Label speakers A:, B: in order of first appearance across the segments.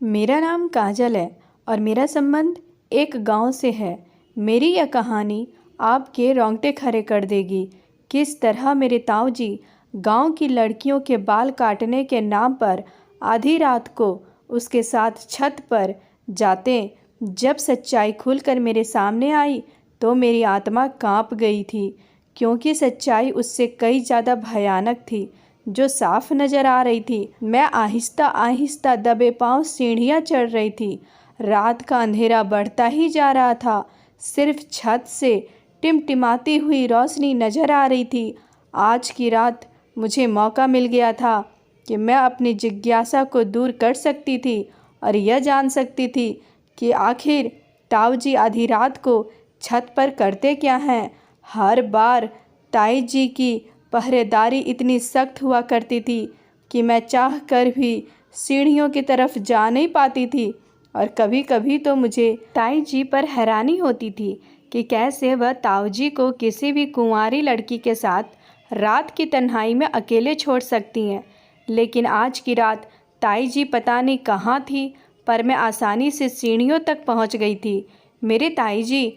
A: मेरा नाम काजल है और मेरा संबंध एक गांव से है। मेरी यह कहानी आपके रोंगटे खड़े कर देगी। किस तरह मेरे ताऊ जी गांव की लड़कियों के बाल काटने के नाम पर आधी रात को उसके साथ छत पर जाते। जब सच्चाई खुलकर मेरे सामने आई तो मेरी आत्मा कांप गई थी, क्योंकि सच्चाई उससे कई ज़्यादा भयानक थी जो साफ नज़र आ रही थी। मैं आहिस्ता आहिस्ता दबे पांव सीढ़ियाँ चढ़ रही थी। रात का अंधेरा बढ़ता ही जा रहा था। सिर्फ छत से टिमटिमाती हुई रोशनी नज़र आ रही थी। आज की रात मुझे मौका मिल गया था कि मैं अपनी जिज्ञासा को दूर कर सकती थी और यह जान सकती थी कि आखिर ताऊ जी आधी रात को छत पर करते क्या हैं। हर बार ताई जी की पहरेदारी इतनी सख्त हुआ करती थी कि मैं चाह कर भी सीढ़ियों की तरफ जा नहीं पाती थी। और कभी कभी तो मुझे ताई जी पर हैरानी होती थी कि कैसे वह ताऊ जी को किसी भी कुंवारी लड़की के साथ रात की तन्हाई में अकेले छोड़ सकती हैं। लेकिन आज की रात ताई जी पता नहीं कहाँ थी, पर मैं आसानी से सीढ़ियों तक पहुँच गई थी। मेरे ताई जी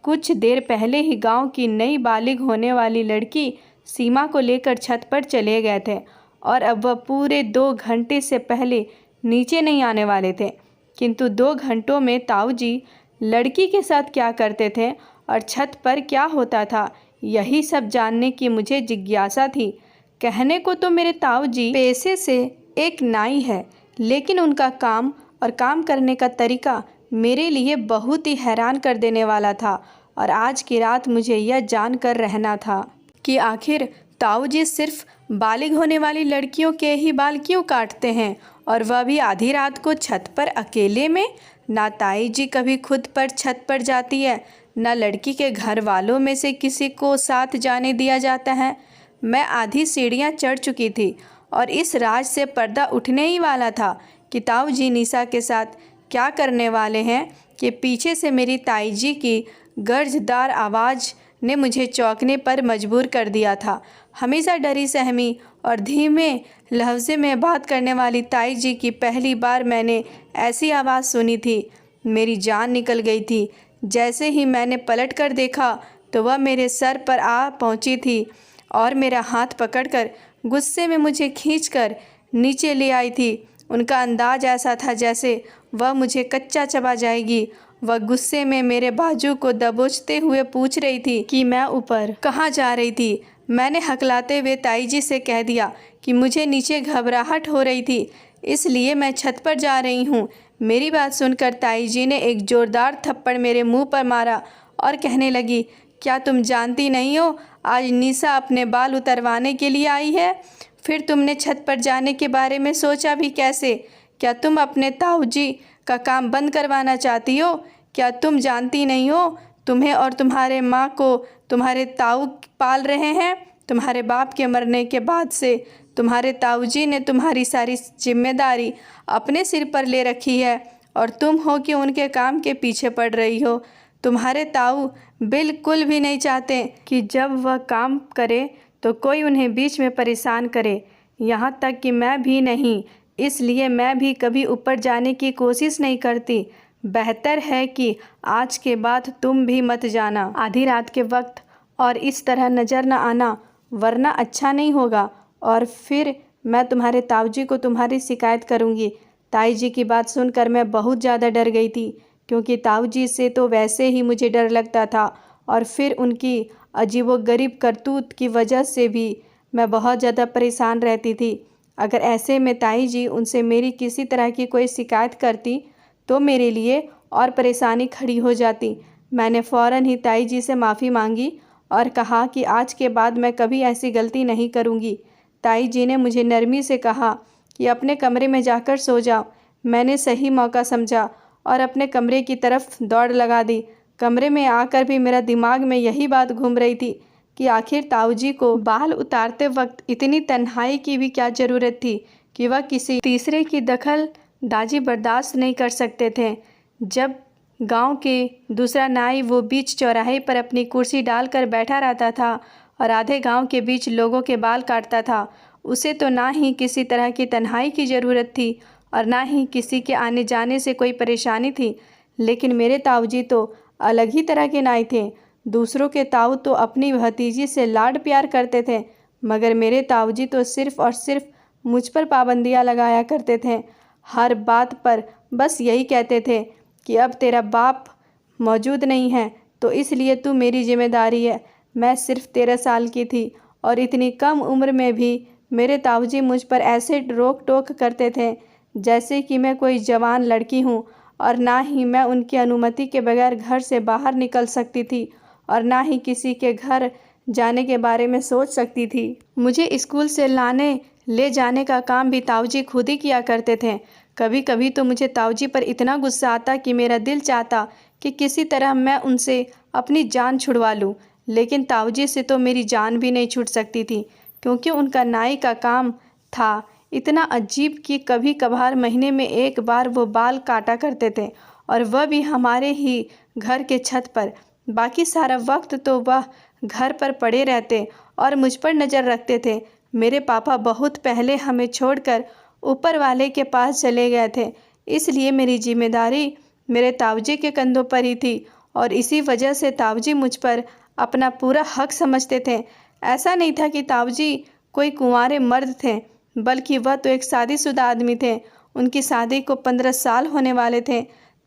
A: कुछ देर पहले ही गांव की नई बालिग होने वाली लड़की सीमा को लेकर छत पर चले गए थे और अब वह पूरे 2 घंटे से पहले नीचे नहीं आने वाले थे। किंतु 2 घंटों में ताऊ जी लड़की के साथ क्या करते थे और छत पर क्या होता था, यही सब जानने की मुझे जिज्ञासा थी। कहने को तो मेरे ताऊ जी पेशे से एक नाई है, लेकिन उनका काम और काम करने का तरीका मेरे लिए बहुत ही हैरान कर देने वाला था। और आज की रात मुझे यह जानकर रहना था कि आखिर ताऊ जी सिर्फ बालिग होने वाली लड़कियों के ही बाल क्यों काटते हैं, और वह भी आधी रात को छत पर अकेले में। ना ताई जी कभी खुद पर छत पर जाती है, ना लड़की के घर वालों में से किसी को साथ जाने दिया जाता है। मैं आधी सीढ़ियाँ चढ़ चुकी थी और इस राज से पर्दा उठने ही वाला था कि ताऊ जी निशा के साथ क्या करने वाले हैं कि पीछे से मेरी ताई जी की गर्जदार आवाज़ ने मुझे चौंकने पर मजबूर कर दिया था। हमेशा डरी सहमी और धीमे लहजे में बात करने वाली ताई जी की पहली बार मैंने ऐसी आवाज़ सुनी थी। मेरी जान निकल गई थी। जैसे ही मैंने पलट कर देखा तो वह मेरे सर पर आ पहुंची थी और मेरा हाथ पकड़कर गुस्से में मुझे खींचकर नीचे ले आई थी। उनका अंदाज ऐसा था जैसे वह मुझे कच्चा चबा जाएगी। वह गुस्से में मेरे बाजू को दबोचते हुए पूछ रही थी कि मैं ऊपर कहाँ जा रही थी। मैंने हकलाते हुए ताई जी से कह दिया कि मुझे नीचे घबराहट हो रही थी, इसलिए मैं छत पर जा रही हूँ। मेरी बात सुनकर ताई जी ने एक ज़ोरदार थप्पड़ मेरे मुंह पर मारा और कहने लगी, क्या तुम जानती नहीं हो आज निशा अपने बाल उतरवाने के लिए आई है? फिर तुमने छत पर जाने के बारे में सोचा भी कैसे? क्या तुम अपने ताऊ जी का काम बंद करवाना चाहती हो? क्या तुम जानती नहीं हो तुम्हें और तुम्हारे माँ को तुम्हारे ताऊ पाल रहे हैं? तुम्हारे बाप के मरने के बाद से तुम्हारे ताऊ जी ने तुम्हारी सारी जिम्मेदारी अपने सिर पर ले रखी है और तुम हो कि उनके काम के पीछे पड़ रही हो। तुम्हारे ताऊ बिल्कुल भी नहीं चाहते कि जब वह काम करे तो कोई उन्हें बीच में परेशान करे, यहाँ तक कि मैं भी नहीं। इसलिए मैं भी कभी ऊपर जाने की कोशिश नहीं करती। बेहतर है कि आज के बाद तुम भी मत जाना आधी रात के वक्त और इस तरह नज़र न आना, वरना अच्छा नहीं होगा और फिर मैं तुम्हारे ताऊ जी को तुम्हारी शिकायत करूँगी। ताई जी की बात सुनकर मैं बहुत ज़्यादा डर गई थी, क्योंकि ताऊ जी से तो वैसे ही मुझे डर लगता था और फिर उनकी अजीबोगरीब करतूत की वजह से भी मैं बहुत ज़्यादा परेशान रहती थी। अगर ऐसे में ताई जी उनसे मेरी किसी तरह की कोई शिकायत करती तो मेरे लिए और परेशानी खड़ी हो जाती। मैंने फ़ौरन ही ताई जी से माफ़ी मांगी और कहा कि आज के बाद मैं कभी ऐसी गलती नहीं करूँगी। ताई जी ने मुझे नरमी से कहा कि अपने कमरे में जाकर सो जाओ। मैंने सही मौका समझा और अपने कमरे की तरफ दौड़ लगा दी। कमरे में आकर भी मेरा दिमाग में यही बात घूम रही थी कि आखिर ताऊ जी को बाल उतारते वक्त इतनी तन्हाई की भी क्या ज़रूरत थी कि वह किसी तीसरे की दखलंदाजी बर्दाश्त नहीं कर सकते थे। जब गांव के दूसरा नाई वो बीच चौराहे पर अपनी कुर्सी डालकर बैठा रहता था और आधे गांव के बीच लोगों के बाल काटता था, उसे तो ना ही किसी तरह की तन्हाई की ज़रूरत थी और ना ही किसी के आने जाने से कोई परेशानी थी। लेकिन मेरे ताऊजी तो अलग ही तरह के नाई थे। दूसरों के ताऊ तो अपनी भतीजी से लाड प्यार करते थे, मगर मेरे ताऊजी तो सिर्फ़ और सिर्फ मुझ पर पाबंदियाँ लगाया करते थे। हर बात पर बस यही कहते थे कि अब तेरा बाप मौजूद नहीं है तो इसलिए तू मेरी जिम्मेदारी है। मैं सिर्फ 13 साल की थी और इतनी कम उम्र में भी मेरे ताऊजी मुझ पर ऐसे रोक टोक करते थे जैसे कि मैं कोई जवान लड़की हूँ, और ना ही मैं उनकी अनुमति के बगैर घर से बाहर निकल सकती थी और ना ही किसी के घर जाने के बारे में सोच सकती थी। मुझे स्कूल से लाने ले जाने का काम भी ताऊजी खुद ही किया करते थे। कभी कभी तो मुझे ताऊजी पर इतना गुस्सा आता कि मेरा दिल चाहता कि किसी तरह मैं उनसे अपनी जान छुड़वा लूं, लेकिन ताऊजी से तो मेरी जान भी नहीं छूट सकती थी, क्योंकि उनका नाई का काम था इतना अजीब कि कभी कभार महीने में एक बार वो बाल काटा करते थे, और वह भी हमारे ही घर के छत पर। बाकी सारा वक्त तो वह घर पर पड़े रहते और मुझ पर नज़र रखते थे। मेरे पापा बहुत पहले हमें छोड़कर ऊपर वाले के पास चले गए थे, इसलिए मेरी जिम्मेदारी मेरे ताऊजी के कंधों पर ही थी, और इसी वजह से ताऊजी मुझ पर अपना पूरा हक समझते थे। ऐसा नहीं था कि ताऊजी कोई कुंवारे मर्द थे, बल्कि वह तो एक शादीशुदा आदमी थे। उनकी शादी को 15 साल होने वाले थे।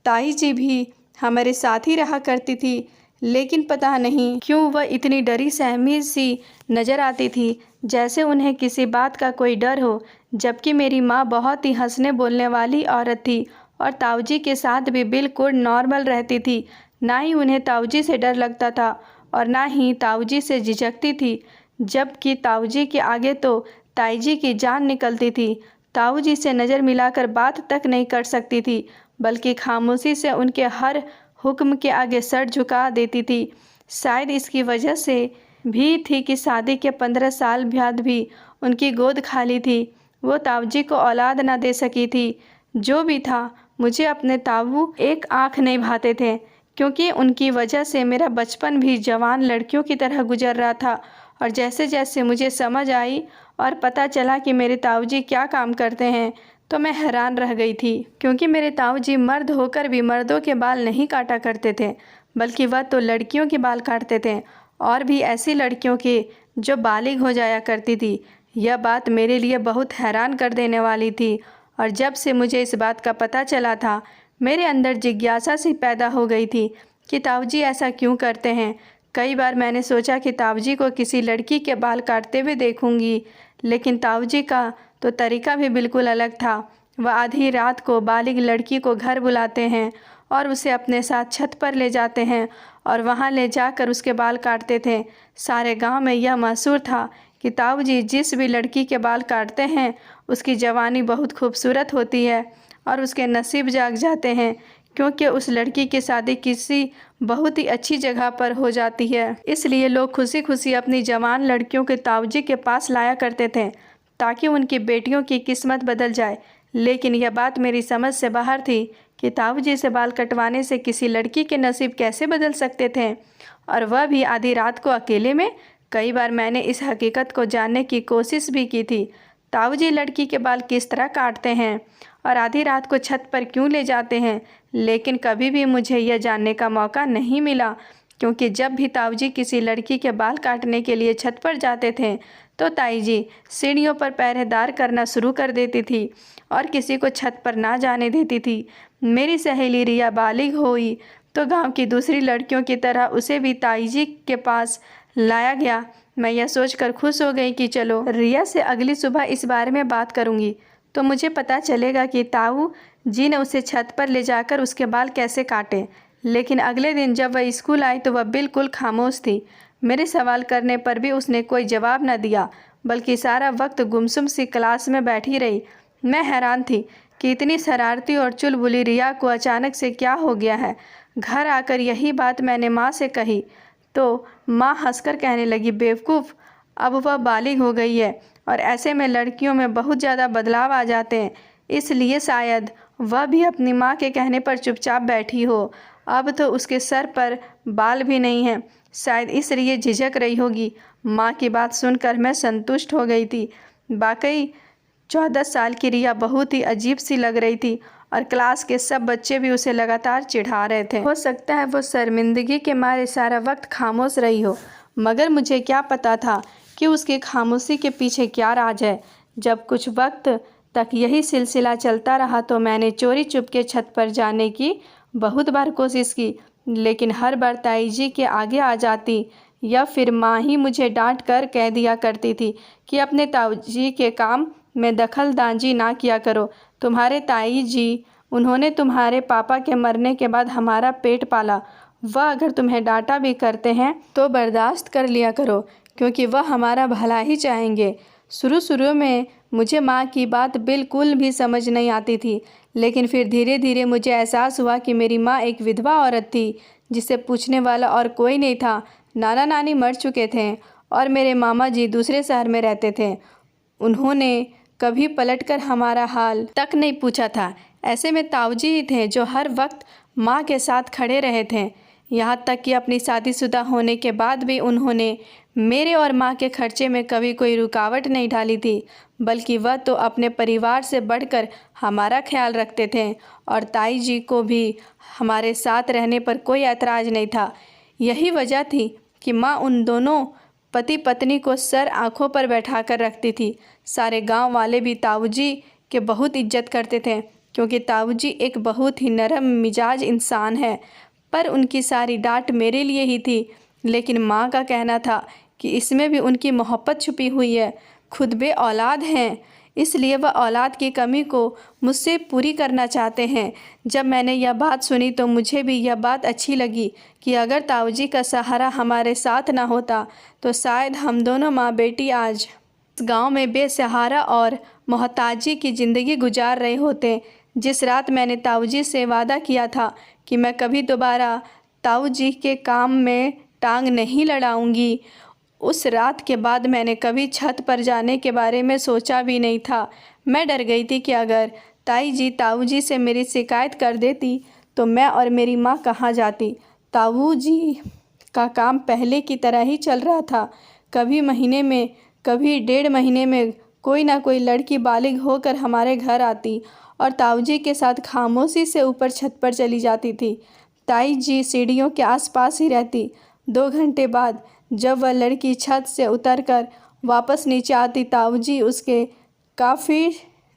A: ताई जी भी हमारे साथ ही रहा करती थी, लेकिन पता नहीं क्यों वह इतनी डरी सहमी सी नज़र आती थी, जैसे उन्हें किसी बात का कोई डर हो। जबकि मेरी माँ बहुत ही हंसने बोलने वाली औरत थी और ताऊजी के साथ भी बिल्कुल नॉर्मल रहती थी। ना ही उन्हें ताऊजी से डर लगता था और ना ही ताऊजी से झिझकती थी, जबकि ताऊजी के आगे तो ताईजी की जान निकलती थी। ताऊजी से नज़र मिलाकर बात तक नहीं कर सकती थी, बल्कि खामोशी से उनके हर हुक्म के आगे सर झुका देती थी। शायद इसकी वजह से भी थी कि शादी के 15 साल बाद भी उनकी गोद खाली थी। वो ताऊजी को औलाद ना दे सकी थी। जो भी था, मुझे अपने ताऊ एक आँख नहीं भाते थे, क्योंकि उनकी वजह से मेरा बचपन भी जवान लड़कियों की तरह गुजर रहा था। और जैसे जैसे मुझे समझ आई और पता चला कि मेरे ताऊजी क्या काम करते हैं, तो मैं हैरान रह गई थी, क्योंकि मेरे ताऊजी मर्द होकर भी मर्दों के बाल नहीं काटा करते थे, बल्कि वह तो लड़कियों के बाल काटते थे, और भी ऐसी लड़कियों के जो बालिग हो जाया करती थी। यह बात मेरे लिए बहुत हैरान कर देने वाली थी, और जब से मुझे इस बात का पता चला था, मेरे अंदर जिज्ञासा सी पैदा हो गई थी कि ताऊजी ऐसा क्यों करते हैं। कई बार मैंने सोचा कि ताऊजी को किसी लड़की के बाल काटते हुए देखूंगी, लेकिन ताऊजी का तो तरीका भी बिल्कुल अलग था। वह आधी रात को बालिग लड़की को घर बुलाते हैं और उसे अपने साथ छत पर ले जाते हैं और वहां ले जाकर उसके बाल काटते थे। सारे गांव में यह मशहूर था कि ताऊजी जिस भी लड़की के बाल काटते हैं उसकी जवानी बहुत खूबसूरत होती है और उसके नसीब जाग जाते हैं, क्योंकि उस लड़की की शादी किसी बहुत ही अच्छी जगह पर हो जाती है। इसलिए लोग खुशी खुशी अपनी जवान लड़कियों के ताऊजी के पास लाया करते थे ताकि उनकी बेटियों की किस्मत बदल जाए। लेकिन यह बात मेरी समझ से बाहर थी कि ताऊजी से बाल कटवाने से किसी लड़की के नसीब कैसे बदल सकते थे, और वह भी आधी रात को अकेले में। कई बार मैंने इस हकीकत को जानने की कोशिश भी की थी, ताऊजी लड़की के बाल किस तरह काटते हैं और आधी रात को छत पर क्यों ले जाते हैं, लेकिन कभी भी मुझे यह जानने का मौका नहीं मिला, क्योंकि जब भी ताऊजी किसी लड़की के बाल काटने के लिए छत पर जाते थे तो ताईजी सीढ़ियों पर पहरेदार करना शुरू कर देती थी और किसी को छत पर ना जाने देती थी। मेरी सहेली रिया बालिग हुई तो गांव की दूसरी लड़कियों की तरह उसे भी ताईजी के पास लाया गया। मैं यह सोचकर खुश हो गई कि चलो रिया से अगली सुबह इस बारे में बात करूंगी तो मुझे पता चलेगा कि ताऊ जी ने उसे छत पर ले जाकर उसके बाल कैसे काटे। लेकिन अगले दिन जब वह स्कूल आई तो वह बिल्कुल खामोश थी। मेरे सवाल करने पर भी उसने कोई जवाब न दिया, बल्कि सारा वक्त गुमसुम सी क्लास में बैठी रही। मैं हैरान थी कि इतनी शरारती और चुलबुली रिया को अचानक से क्या हो गया है। घर आकर यही बात मैंने माँ से कही तो माँ हंसकर कहने लगी, बेवकूफ़, अब वह बालिग हो गई है और ऐसे में लड़कियों में बहुत ज़्यादा बदलाव आ जाते हैं, इसलिए शायद वह भी अपनी माँ के कहने पर चुपचाप बैठी हो। अब तो उसके सर पर बाल भी नहीं हैं, शायद इसलिए झिझक रही होगी। माँ की बात सुनकर मैं संतुष्ट हो गई थी। वाकई 14 साल की रिया बहुत ही अजीब सी लग रही थी और क्लास के सब बच्चे भी उसे लगातार चिढ़ा रहे थे। हो सकता है वो शर्मिंदगी के मारे सारा वक्त खामोश रही हो, मगर मुझे क्या पता था कि उसकी खामोशी के पीछे क्या राज है। जब कुछ वक्त तक यही सिलसिला चलता रहा तो मैंने चोरी चुपके छत पर जाने की बहुत बार कोशिश की, लेकिन हर बार ताई जी के आगे आ जाती या फिर माँ ही मुझे डांट कर कह दिया करती थी कि अपने ताऊ जी के काम में दखलंदाजी ना किया करो। तुम्हारे ताई जी, उन्होंने तुम्हारे पापा के मरने के बाद हमारा पेट पाला। वह अगर तुम्हें डांटा भी करते हैं तो बर्दाश्त कर लिया करो, क्योंकि वह हमारा भला ही चाहेंगे। शुरू शुरू में मुझे माँ की बात बिल्कुल भी समझ नहीं आती थी, लेकिन फिर धीरे धीरे मुझे एहसास हुआ कि मेरी माँ एक विधवा औरत थी जिसे पूछने वाला और कोई नहीं था। नाना नानी मर चुके थे और मेरे मामा जी दूसरे शहर में रहते थे। उन्होंने कभी पलटकर हमारा हाल तक नहीं पूछा था। ऐसे में ताऊजी ही थे जो हर वक्त माँ के साथ खड़े रहे थे। यहाँ तक कि अपनी शादीशुदा होने के बाद भी उन्होंने मेरे और माँ के खर्चे में कभी कोई रुकावट नहीं डाली थी, बल्कि वह तो अपने परिवार से बढ़कर हमारा ख्याल रखते थे और ताई जी को भी हमारे साथ रहने पर कोई ऐतराज़ नहीं था। यही वजह थी कि माँ उन दोनों पति पत्नी को सर आँखों पर बैठा कर रखती थी। सारे गांव वाले भी ताऊजी के बहुत इज्जत करते थे, क्योंकि ताऊजी एक बहुत ही नरम मिजाज इंसान है। पर उनकी सारी डांट मेरे लिए ही थी, लेकिन माँ का कहना था कि इसमें भी उनकी मोहब्बत छुपी हुई है। खुद बे औलाद हैं, इसलिए वह औलाद की कमी को मुझसे पूरी करना चाहते हैं। जब मैंने यह बात सुनी तो मुझे भी यह बात अच्छी लगी कि अगर ताऊजी का सहारा हमारे साथ ना होता तो शायद हम दोनों माँ बेटी आज इस गाँव में बेसहारा और मोहताजी की ज़िंदगी गुजार रहे होते। जिस रात मैंने ताऊजी से वादा किया था कि मैं कभी दोबारा ताऊजी के काम में टांग नहीं लड़ाऊंगी, उस रात के बाद मैंने कभी छत पर जाने के बारे में सोचा भी नहीं था। मैं डर गई थी कि अगर ताई जी ताऊजी से मेरी शिकायत कर देती तो मैं और मेरी माँ कहाँ जाती। ताऊजी का काम पहले की तरह ही चल रहा था। कभी महीने में, कभी 1.5 महीने में कोई ना कोई लड़की बालिग होकर हमारे घर आती और ताऊजी के साथ खामोशी से ऊपर छत पर चली जाती थी। ताई जी सीढ़ियों के आसपास ही रहती। 2 घंटे बाद जब वह लड़की छत से उतरकर वापस नीचे आती, ताऊजी उसके काफ़ी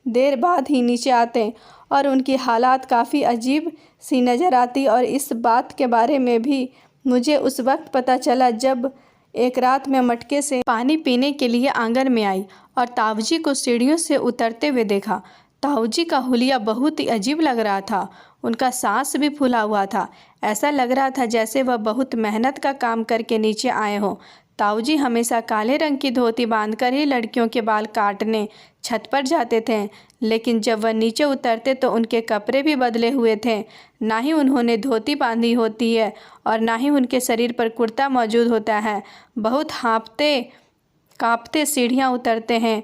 A: देर बाद ही नीचे आते और उनकी हालात काफ़ी अजीब सी नज़र आती। और इस बात के बारे में भी मुझे उस वक्त पता चला जब एक रात मैं मटके से पानी पीने के लिए आंगन में आई और ताऊजी को सीढ़ियों से उतरते हुए देखा। ताऊजी का हुलिया बहुत ही अजीब लग रहा था। उनका सांस भी फूला हुआ था। ऐसा लग रहा था जैसे वह बहुत मेहनत का काम करके नीचे आए हों। ताऊजी हमेशा काले रंग की धोती बांधकर ही लड़कियों के बाल काटने छत पर जाते थे, लेकिन जब वह नीचे उतरते तो उनके कपड़े भी बदले हुए थे। ना ही उन्होंने धोती बांधी होती है और ना ही उनके शरीर पर कुर्ता मौजूद होता है। बहुत हाँफते काँपते सीढ़ियाँ उतरते हैं,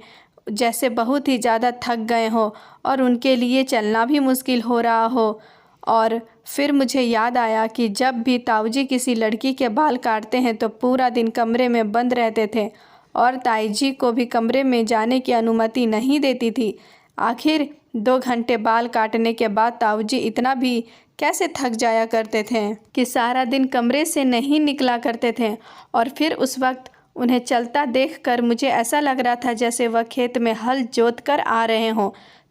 A: जैसे बहुत ही ज़्यादा थक गए हो और उनके लिए चलना भी मुश्किल हो रहा हो। और फिर मुझे याद आया कि जब भी ताऊजी किसी लड़की के बाल काटते हैं तो पूरा दिन कमरे में बंद रहते थे और ताई जी को भी कमरे में जाने की अनुमति नहीं देती थी। आखिर 2 घंटे बाल काटने के बाद ताऊजी इतना भी कैसे थक जाया करते थे कि सारा दिन कमरे से नहीं निकला करते थे। और फिर उस वक्त उन्हें चलता देखकर मुझे ऐसा लग रहा था जैसे वह खेत में हल जोत कर आ रहे हों।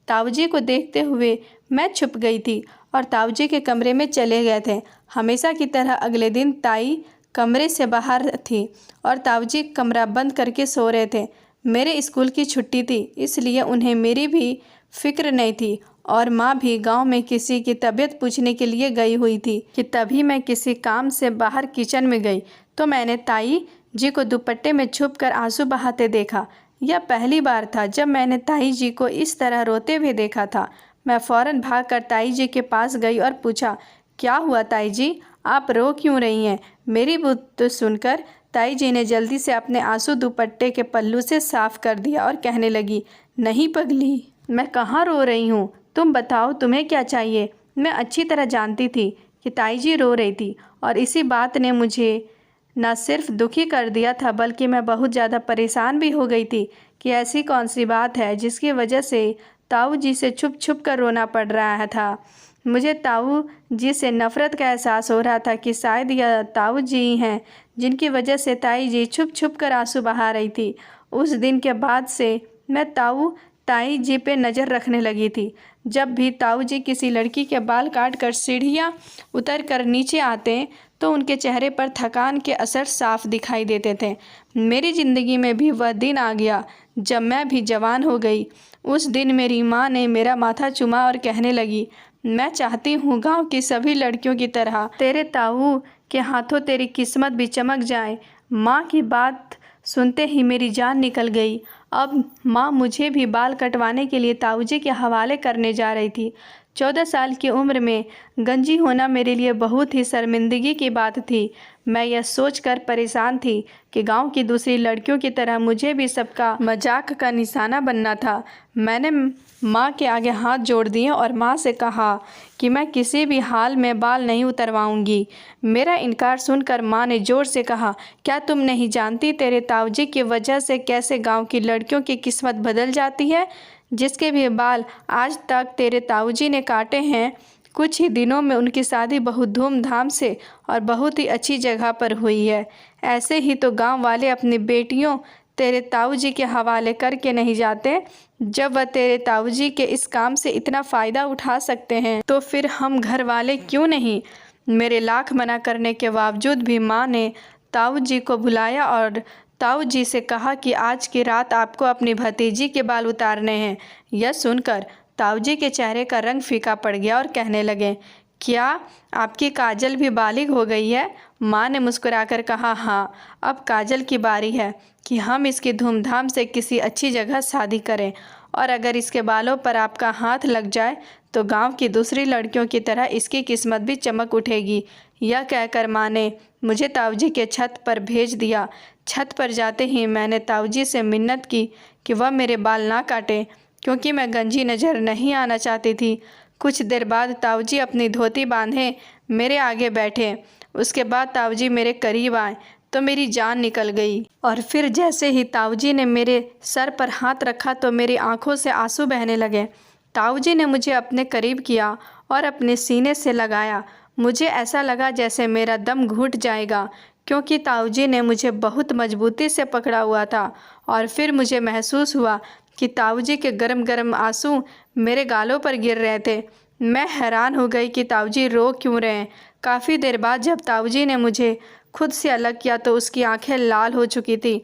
A: ताऊजी को देखते हुए मैं छुप गई थी और ताऊजी के कमरे में चले गए थे। हमेशा की तरह अगले दिन ताई कमरे से बाहर थी और ताऊजी कमरा बंद करके सो रहे थे। मेरे स्कूल की छुट्टी थी, इसलिए उन्हें मेरी भी फिक्र नहीं थी और माँ भी गांव में किसी की तबीयत पूछने के लिए गई हुई थी कि तभी मैं किसी काम से बाहर किचन में गई तो मैंने ताई जी को दुपट्टे में छुपकर आंसू बहाते देखा। यह पहली बार था जब मैंने ताई जी को इस तरह रोते हुए देखा था। मैं फ़ौरन भागकर ताई जी के पास गई और पूछा, क्या हुआ ताई जी, आप रो क्यों रही हैं? मेरी बात सुनकर ताई जी ने जल्दी से अपने आंसू दुपट्टे के पल्लू से साफ कर दिया और कहने लगी, नहीं पगली, मैं कहाँ रो रही हूँ, तुम बताओ तुम्हें क्या चाहिए। मैं अच्छी तरह जानती थी कि ताई जी रो रही थी और इसी बात ने मुझे न सिर्फ दुखी कर दिया था बल्कि मैं बहुत ज़्यादा परेशान भी हो गई थी कि ऐसी कौन सी बात है जिसकी वजह से ताऊ जी से छुप छुप कर रोना पड़ रहा था। मुझे ताऊ जी से नफ़रत का एहसास हो रहा था कि शायद यह ताऊ जी ही हैं जिनकी वजह से ताई जी छुप छुप कर आंसू बहा रही थी। उस दिन के बाद से मैं ताई जी पे नज़र रखने लगी थी। जब भी ताऊ जी किसी लड़की के बाल काट कर सीढ़ियाँ उतर कर नीचे आते तो उनके चेहरे पर थकान के असर साफ दिखाई देते थे। मेरी ज़िंदगी में भी वह दिन आ गया जब मैं भी जवान हो गई। उस दिन मेरी माँ ने मेरा माथा चूमा और कहने लगी, मैं चाहती हूँ गांव की सभी लड़कियों की तरह तेरे ताऊ के हाथों तेरी किस्मत भी चमक जाए। माँ की बात सुनते ही मेरी जान निकल गई। अब माँ मुझे भी बाल कटवाने के लिए ताऊ जी के हवाले करने जा रही थी। 14 साल की उम्र में गंजी होना मेरे लिए बहुत ही शर्मिंदगी की बात थी। मैं यह सोचकर परेशान थी कि गांव की दूसरी लड़कियों की तरह मुझे भी सबका मजाक का निशाना बनना था। मैंने माँ के आगे हाथ जोड़ दिए और माँ से कहा कि मैं किसी भी हाल में बाल नहीं उतरवाऊंगी। मेरा इनकार सुनकर माँ ने ज़ोर से कहा, क्या तुम नहीं जानती तेरे ताऊजी की वजह से कैसे गांव की लड़कियों की किस्मत बदल जाती है? जिसके भी बाल आज तक तेरे ताऊजी ने काटे हैं, कुछ ही दिनों में उनकी शादी बहुत धूमधाम से और बहुत ही अच्छी जगह पर हुई है। ऐसे ही तो गांव वाले अपनी बेटियों तेरे ताऊजी के हवाले करके नहीं जाते। जब वह तेरे ताऊजी के इस काम से इतना फ़ायदा उठा सकते हैं तो फिर हम घर वाले क्यों नहीं? मेरे लाख मना करने के बावजूद भी माँ ने ताऊजी को बुलाया और ताऊ जी से कहा कि आज की रात आपको अपनी भतीजी के बाल उतारने हैं। यह सुनकर ताऊ जी के चेहरे का रंग फीका पड़ गया और कहने लगे, क्या आपकी काजल भी बालिग हो गई है? माँ ने मुस्कुराकर कहा, हाँ, अब काजल की बारी है कि हम इसकी धूमधाम से किसी अच्छी जगह शादी करें और अगर इसके बालों पर आपका हाथ लग जाए तो गांव की दूसरी लड़कियों की तरह इसकी किस्मत भी चमक उठेगी। यह कहकर माँ ने मुझे ताऊजी के छत पर भेज दिया। छत पर जाते ही मैंने ताऊजी से मिन्नत की कि वह मेरे बाल ना काटें क्योंकि मैं गंजी नज़र नहीं आना चाहती थी। कुछ देर बाद ताऊजी अपनी धोती बांधे मेरे आगे बैठे। उसके बाद ताऊजी मेरे करीब आए तो मेरी जान निकल गई और फिर जैसे ही ताऊजी ने मेरे सर पर हाथ रखा तो मेरी आंखों से आंसू बहने लगे। ताऊजी ने मुझे अपने करीब किया और अपने सीने से लगाया। मुझे ऐसा लगा जैसे मेरा दम घुट जाएगा क्योंकि ताऊजी ने मुझे बहुत मजबूती से पकड़ा हुआ था और फिर मुझे महसूस हुआ कि ताऊजी के गरम गरम आंसू मेरे गालों पर गिर रहे थे। मैं हैरान हो गई कि ताऊजी रो क्यों रहे हैं। काफ़ी देर बाद जब ताऊजी ने मुझे खुद से अलग किया तो उसकी आंखें लाल हो चुकी थी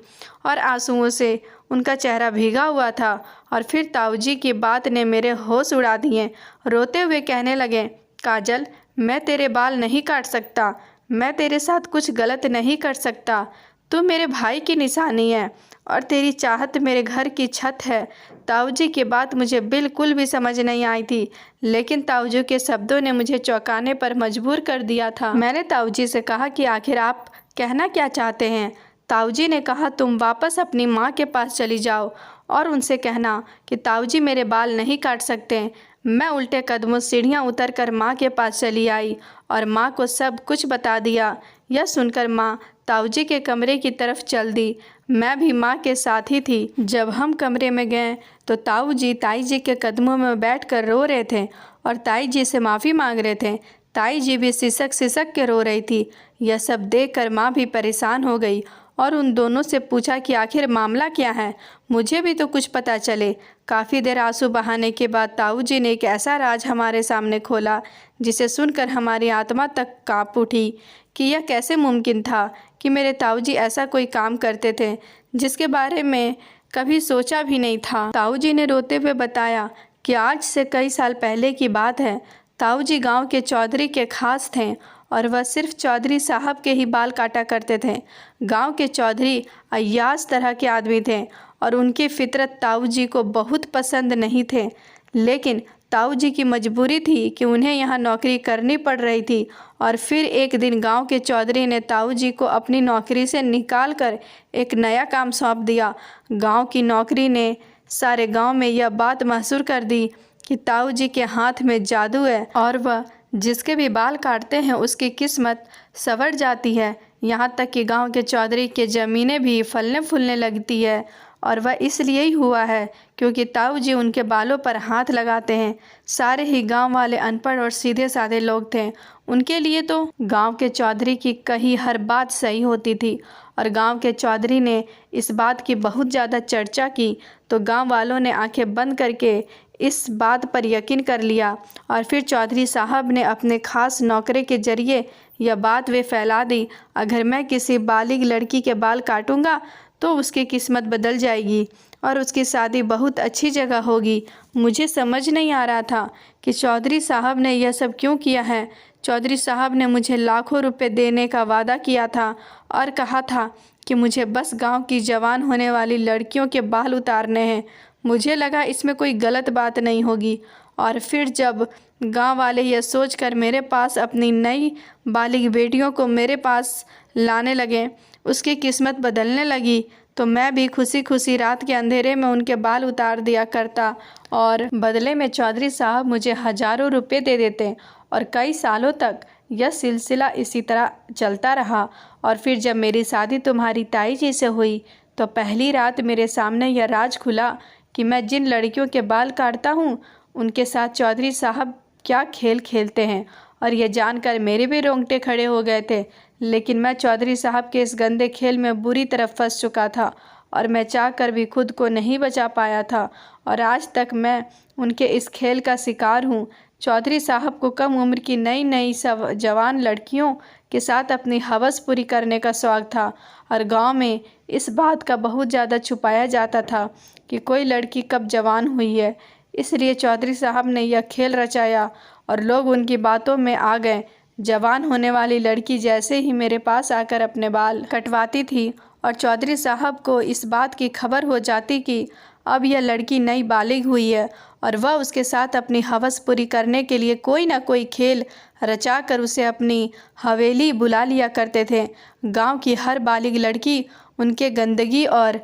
A: और आंसुओं से उनका चेहरा भीगा हुआ था और फिर ताऊजी की बात ने मेरे होश उड़ा दिए। रोते हुए कहने लगे, काजल, मैं तेरे बाल नहीं काट सकता, मैं तेरे साथ कुछ गलत नहीं कर सकता। तू मेरे भाई की निशानी है और तेरी चाहत मेरे घर की छत है। ताऊजी की बात मुझे बिल्कुल भी समझ नहीं आई थी, लेकिन ताऊजी के शब्दों ने मुझे चौंकाने पर मजबूर कर दिया था। मैंने ताऊजी से कहा कि आखिर आप कहना क्या चाहते हैं? ताऊजी ने कहा, तुम वापस अपनी माँ के पास चली जाओ और उनसे कहना कि ताऊजी मेरे बाल नहीं काट सकते। मैं उल्टे कदमों सीढ़ियाँ उतरकर माँ के पास चली आई और माँ को सब कुछ बता दिया। यह सुनकर माँ ताऊजी के कमरे की तरफ चल दी। मैं भी माँ के साथ ही थी। जब हम कमरे में गए तो ताऊजी ताई जी के कदमों में बैठकर रो रहे थे और ताई जी से माफ़ी मांग रहे थे। ताई जी भी सिसक सिसक के रो रही थी। यह सब देखकर माँ भी परेशान हो गई और उन दोनों से पूछा कि आखिर मामला क्या है, मुझे भी तो कुछ पता चले। काफ़ी देर आंसू बहाने के बाद ताऊजी ने एक ऐसा राज हमारे सामने खोला जिसे सुनकर हमारी आत्मा तक काँप उठी कि यह कैसे मुमकिन था कि मेरे ताऊजी ऐसा कोई काम करते थे जिसके बारे में कभी सोचा भी नहीं था। ताऊजी ने रोते हुए बताया कि आज से कई साल पहले की बात है। ताऊजी गांव के चौधरी के खास थे और वह सिर्फ चौधरी साहब के ही बाल काटा करते थे। गांव के चौधरी अय्याज तरह के आदमी थे और उनकी फितरत ताऊजी को बहुत पसंद नहीं थे, लेकिन ताऊजी की मजबूरी थी कि उन्हें यहाँ नौकरी करनी पड़ रही थी। और फिर एक दिन गांव के चौधरी ने ताऊजी को अपनी नौकरी से निकाल कर एक नया काम सौंप दिया। गांव की नौकरी ने सारे गांव में यह बात मशहूर कर दी कि ताऊजी के हाथ में जादू है और वह जिसके भी बाल काटते हैं उसकी किस्मत संवर जाती है। यहाँ तक कि गांव के चौधरी के ज़मीनें भी फलने फूलने लगती है और वह इसलिए ही हुआ है क्योंकि ताऊ जी उनके बालों पर हाथ लगाते हैं। सारे ही गांव वाले अनपढ़ और सीधे साधे लोग थे। उनके लिए तो गांव के चौधरी की कही हर बात सही होती थी और गांव के चौधरी ने इस बात की बहुत ज़्यादा चर्चा की तो गांव वालों ने आंखें बंद करके इस बात पर यकीन कर लिया और फिर चौधरी साहब ने अपने खास नौकरे के जरिए यह बात वे फैला दी, अगर मैं किसी बालिग लड़की के बाल काटूंगा तो उसकी किस्मत बदल जाएगी और उसकी शादी बहुत अच्छी जगह होगी। मुझे समझ नहीं आ रहा था कि चौधरी साहब ने यह सब क्यों किया है। चौधरी साहब ने मुझे लाखों रुपए देने का वादा किया था और कहा था कि मुझे बस गांव की जवान होने वाली लड़कियों के बाल उतारने हैं। मुझे लगा इसमें कोई गलत बात नहीं होगी और फिर जब गांव वाले यह सोचकर मेरे पास अपनी नई बालिग बेटियों को मेरे पास लाने लगे, उसकी किस्मत बदलने लगी, तो मैं भी खुशी खुशी रात के अंधेरे में उनके बाल उतार दिया करता और बदले में चौधरी साहब मुझे हज़ारों रुपए दे देते और कई सालों तक यह सिलसिला इसी तरह चलता रहा। और फिर जब मेरी शादी तुम्हारी ताई जी से हुई तो पहली रात मेरे सामने यह राज खुला कि मैं जिन लड़कियों के बाल काटता हूँ उनके साथ चौधरी साहब क्या खेल खेलते हैं और यह जानकर मेरे भी रोंगटे खड़े हो गए थे। लेकिन मैं चौधरी साहब के इस गंदे खेल में बुरी तरह फंस चुका था और मैं चाहकर भी खुद को नहीं बचा पाया था और आज तक मैं उनके इस खेल का शिकार हूँ। चौधरी साहब को कम उम्र की नई नई सब जवान लड़कियों के साथ अपनी हवस पूरी करने का शौक़ था और गांव में इस बात का बहुत ज़्यादा छुपाया जाता था कि कोई लड़की कब जवान हुई है। इसलिए चौधरी साहब ने यह खेल रचाया और लोग उनकी बातों में आ गए। जवान होने वाली लड़की जैसे ही मेरे पास आकर अपने बाल कटवाती थी और चौधरी साहब को इस बात की खबर हो जाती कि अब यह लड़की नई बालिग हुई है और वह उसके साथ अपनी हवस पूरी करने के लिए कोई ना कोई खेल रचाकर उसे अपनी हवेली बुला लिया करते थे। गांव की हर बालिग लड़की उनके गंदगी और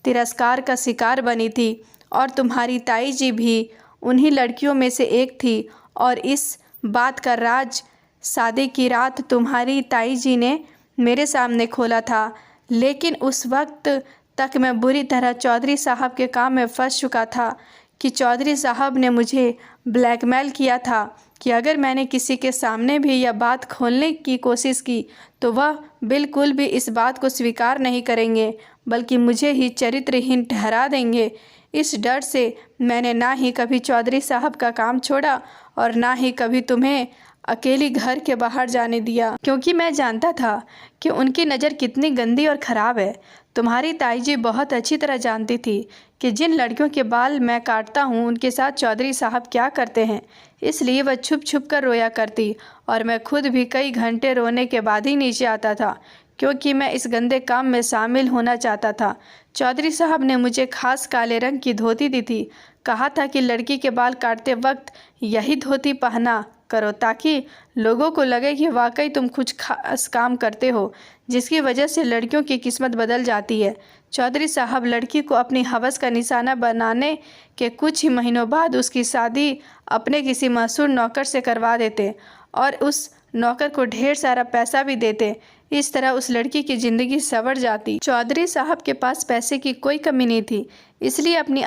A: तिरस्कार का शिकार बनी थी और तुम्हारी ताई जी भी उन्हीं लड़कियों में से एक थी और इस बात का राज शादी की रात तुम्हारी ताई जी ने मेरे सामने खोला था। लेकिन उस वक्त तक मैं बुरी तरह चौधरी साहब के काम में फंस चुका था कि चौधरी साहब ने मुझे ब्लैकमेल किया था कि अगर मैंने किसी के सामने भी यह बात खोलने की कोशिश की तो वह बिल्कुल भी इस बात को स्वीकार नहीं करेंगे बल्कि मुझे ही चरित्रहीन ठहरा देंगे। इस डर से मैंने ना ही कभी चौधरी साहब का काम छोड़ा और ना ही कभी तुम्हें अकेली घर के बाहर जाने दिया, क्योंकि मैं जानता था कि उनकी नज़र कितनी गंदी और ख़राब है। तुम्हारी ताई जी बहुत अच्छी तरह जानती थी कि जिन लड़कियों के बाल मैं काटता हूँ उनके साथ चौधरी साहब क्या करते हैं, इसलिए वह छुप छुप कर रोया करती और मैं खुद भी कई घंटे रोने के बाद ही नीचे आता था क्योंकि मैं इस गंदे काम में शामिल होना चाहता था। चौधरी साहब ने मुझे खास काले रंग की धोती दी थी, कहा था कि लड़की के बाल काटते वक्त यही धोती पहना करो ताकि लोगों को लगे कि वाकई तुम कुछ खास काम करते हो जिसकी वजह से लड़कियों की किस्मत बदल जाती है। चौधरी साहब लड़की को अपनी हवस का निशाना बनाने के कुछ ही महीनों बाद उसकी शादी अपने किसी मशहूर नौकर से करवा देते और उस नौकर को ढेर सारा पैसा भी देते। इस तरह उस लड़की की ज़िंदगी संवर जाती। चौधरी साहब के पास पैसे की कोई कमी नहीं थी, इसलिए अपनी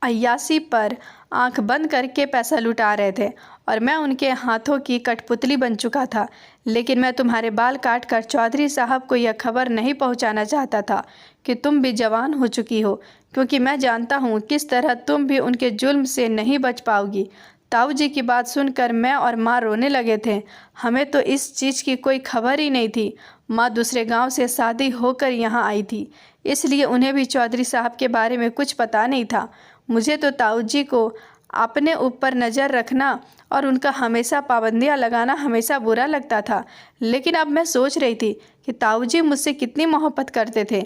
A: अय्यासी पर आंख बंद करके पैसा लुटा रहे थे और मैं उनके हाथों की कठपुतली बन चुका था। लेकिन मैं तुम्हारे बाल काट कर चौधरी साहब को यह खबर नहीं पहुंचाना चाहता था कि तुम भी जवान हो चुकी हो, क्योंकि मैं जानता हूं किस तरह तुम भी उनके जुल्म से नहीं बच पाओगी। ताऊ जी की बात सुनकर मैं और माँ रोने लगे थे। हमें तो इस चीज़ की कोई खबर ही नहीं थी। माँ दूसरे गांव से शादी होकर यहाँ आई थी, इसलिए उन्हें भी चौधरी साहब के बारे में कुछ पता नहीं था। मुझे तो ताऊ जी को अपने ऊपर नज़र रखना और उनका हमेशा पाबंदियाँ लगाना हमेशा बुरा लगता था। लेकिन अब मैं सोच रही थी कि ताऊ जी मुझसे कितनी मोहब्बत करते थे,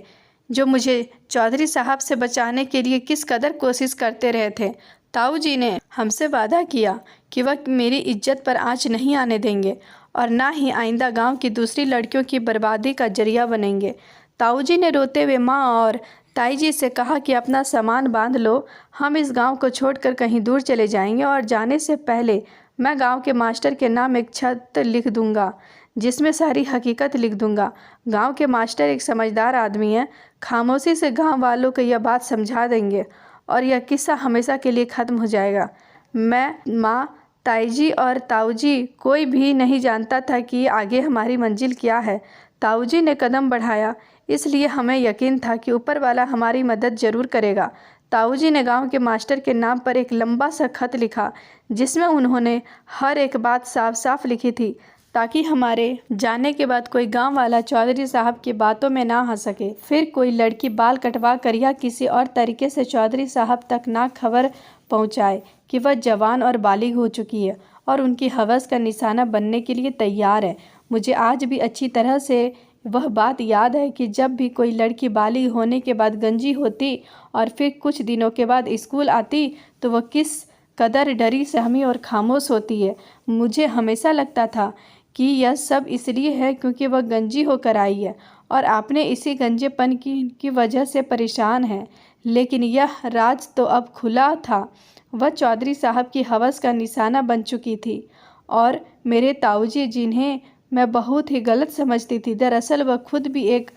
A: जो मुझे चौधरी साहब से बचाने के लिए किस कदर कोशिश करते रहे थे। ताऊ जी ने हमसे वादा किया कि वह मेरी इज्जत पर आँच नहीं आने देंगे और ना ही आइंदा गांव की दूसरी लड़कियों की बर्बादी का जरिया बनेंगे। ताऊ जी ने रोते हुए माँ और ताई जी से कहा कि अपना सामान बांध लो, हम इस गांव को छोड़कर कहीं दूर चले जाएंगे और जाने से पहले मैं गांव के मास्टर के नाम एक खत लिख दूंगा जिसमें सारी हकीकत लिख दूंगा। गांव के मास्टर एक समझदार आदमी हैं, खामोशी से गांव वालों को यह बात समझा देंगे और यह किस्सा हमेशा के लिए ख़त्म हो जाएगा। मैं, माँ, ताईजी और ताऊजी कोई भी नहीं जानता था कि आगे हमारी मंजिल क्या है। ताऊजी ने कदम बढ़ाया, इसलिए हमें यकीन था कि ऊपर वाला हमारी मदद ज़रूर करेगा। ताऊजी ने गांव के मास्टर के नाम पर एक लंबा सा खत लिखा जिसमें उन्होंने हर एक बात साफ साफ लिखी थी ताकि हमारे जाने के बाद कोई गांव वाला चौधरी साहब की बातों में ना आ सके। फिर कोई लड़की बाल कटवा कर या किसी और तरीके से चौधरी साहब तक ना खबर पहुंचाए कि वह जवान और बालिग हो चुकी है और उनकी हवस का निशाना बनने के लिए तैयार है। मुझे आज भी अच्छी तरह से वह बात याद है कि जब भी कोई लड़की बालिग होने के बाद गंजी होती और फिर कुछ दिनों के बाद स्कूल आती तो वह किस कदर डरी सहमी और खामोश होती है। मुझे हमेशा लगता था कि यह सब इसलिए है क्योंकि वह गंजी होकर आई है और आपने इसी गंजेपन की वजह से परेशान है। लेकिन यह राज तो अब खुला था। वह चौधरी साहब की हवस का निशाना बन चुकी थी और मेरे ताऊजी, जिन्हें मैं बहुत ही गलत समझती थी, दरअसल वह खुद भी एक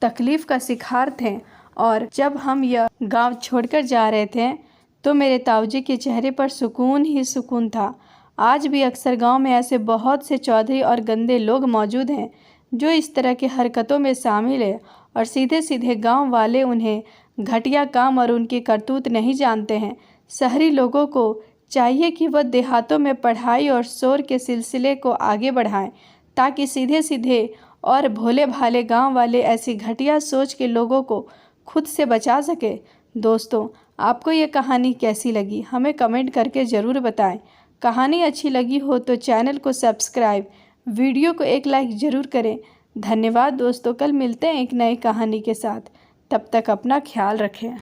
A: तकलीफ़ का शिकार थे। और जब हम यह गांव छोड़कर जा रहे थे तो मेरे ताऊजी के चेहरे पर सुकून ही सुकून था। आज भी अक्सर गांव में ऐसे बहुत से चौधरी और गंदे लोग मौजूद हैं जो इस तरह की हरकतों में शामिल है और सीधे सीधे गांव वाले उन्हें घटिया काम और उनकी करतूत नहीं जानते हैं। शहरी लोगों को चाहिए कि वह देहातों में पढ़ाई और शोर के सिलसिले को आगे बढ़ाएं ताकि सीधे सीधे और भोले भाले गांव वाले ऐसी घटिया सोच के लोगों को खुद से बचा सके। दोस्तों, आपको ये कहानी कैसी लगी हमें कमेंट करके ज़रूर बताएं। कहानी अच्छी लगी हो तो चैनल को सब्सक्राइब, वीडियो को एक लाइक ज़रूर करें। धन्यवाद दोस्तों, कल मिलते हैं एक नई कहानी के साथ। तब तक अपना ख्याल रखें।